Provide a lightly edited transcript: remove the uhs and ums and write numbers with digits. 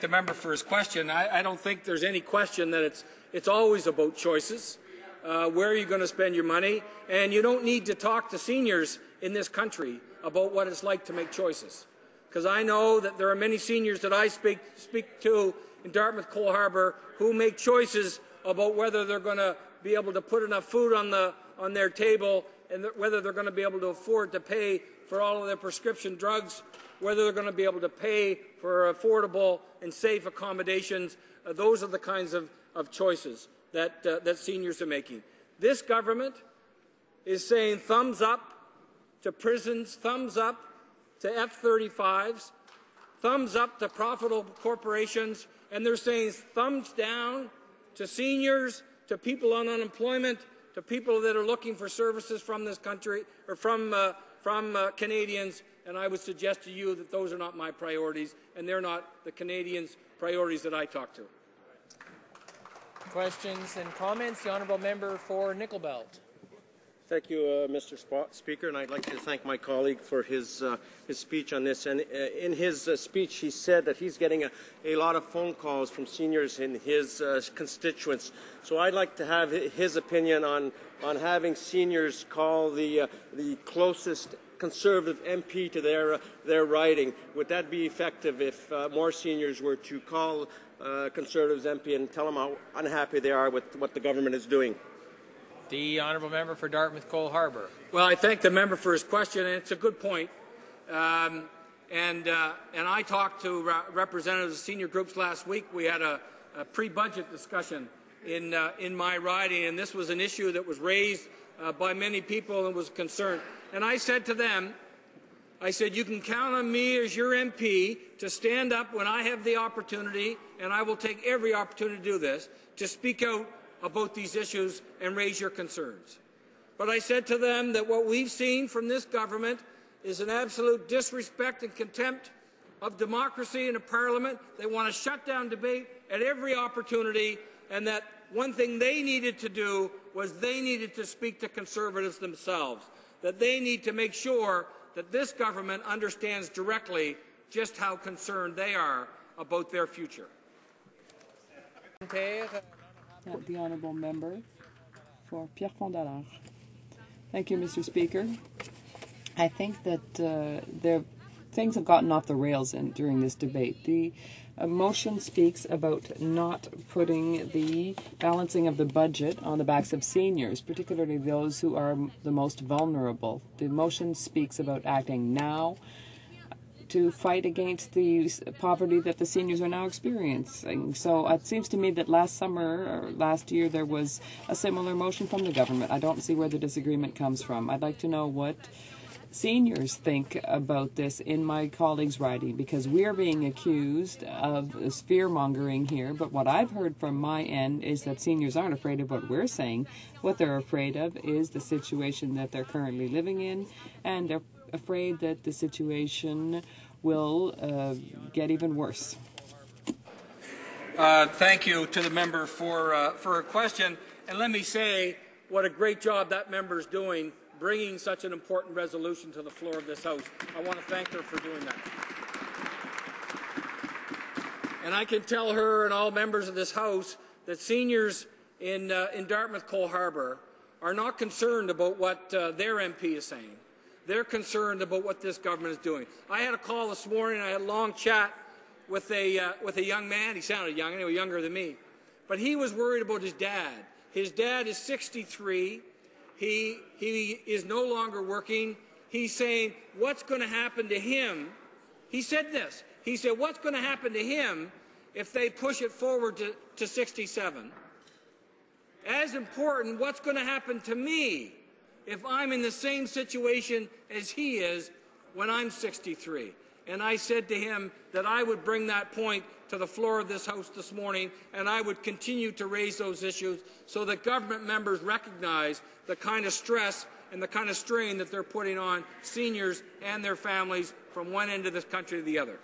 The member for his question. I don't think there's any question that it's always about choices. Where are you going to spend your money? And you don't need to talk to seniors in this country about what it's like to make choices. Because I know that there are many seniors that I speak to in Dartmouth Cole Harbour who make choices about whether they're going to be able to put enough food on their table, and whether they're going to be able to afford to pay for all of their prescription drugs, whether they're going to be able to pay for affordable and safe accommodations. Those are the kinds of choices that seniors are making. This government is saying thumbs up to prisons, thumbs up to F-35s, thumbs up to profitable corporations, and they're saying thumbs down to seniors, to people on unemployment, to people that are looking for services from this country or from Canadians. And I would suggest to you that those are not my priorities, and they're not the Canadians' priorities that I talk to. Questions and comments. The honourable member for Nickel Belt. Thank you, Mr. Speaker, and I'd like to thank my colleague for his speech on this. And in his speech, he said that he's getting a lot of phone calls from seniors in his constituents. So I'd like to have his opinion on having seniors call the closest Conservative MP to their riding. Would that be effective if more seniors were to call Conservatives MP and tell them how unhappy they are with what the government is doing? The honourable member for Dartmouth Cole Harbour. Well, I thank the member for his question, and it's a good point. And I talked to representatives of senior groups last week. We had a pre-budget discussion in my riding, and this was an issue that was raised by many people and was a concern. And I said to them, I said, you can count on me as your MP to stand up when I have the opportunity, and I will take every opportunity to do this, to speak out about these issues and raise your concerns. But I said to them that what we've seen from this government is an absolute disrespect and contempt of democracy in a parliament. They want to shut down debate at every opportunity, and that one thing they needed to do was they needed to speak to Conservatives themselves, that they need to make sure that this government understands directly just how concerned they are about their future. The honourable member for Pierrefonds-Dallaire. Thank you, Mr. Speaker. I think that things have gotten off the rails during this debate. The motion speaks about not putting the balancing of the budget on the backs of seniors, particularly those who are the most vulnerable. The motion speaks about acting now to fight against the poverty that the seniors are now experiencing. So it seems to me that last summer or last year there was a similar motion from the government. I don't see where the disagreement comes from. I'd like to know what seniors think about this in my colleagues' riding, because we're being accused of fear-mongering here, but what I've heard from my end is that seniors aren't afraid of what we're saying. What they're afraid of is the situation that they're currently living in, and they're afraid that the situation will get even worse. Thank you to the member for her question, and let me say what a great job that member is doing bringing such an important resolution to the floor of this House. I want to thank her for doing that. And I can tell her and all members of this House that seniors in Dartmouth Cole Harbour are not concerned about what their MP is saying. They're concerned about what this government is doing. I had a call this morning. I had a long chat with a young man. He sounded young, anyway, younger than me. But he was worried about his dad. His dad is 63. He is no longer working. He's saying, what's going to happen to him? He said this. He said, what's going to happen to him if they push it forward to 67? As important, what's going to happen to me if I'm in the same situation as he is when I'm 63? And I said to him that I would bring that point to the floor of this House this morning, and I would continue to raise those issues so that government members recognize the kind of stress and the kind of strain that they're putting on seniors and their families from one end of this country to the other.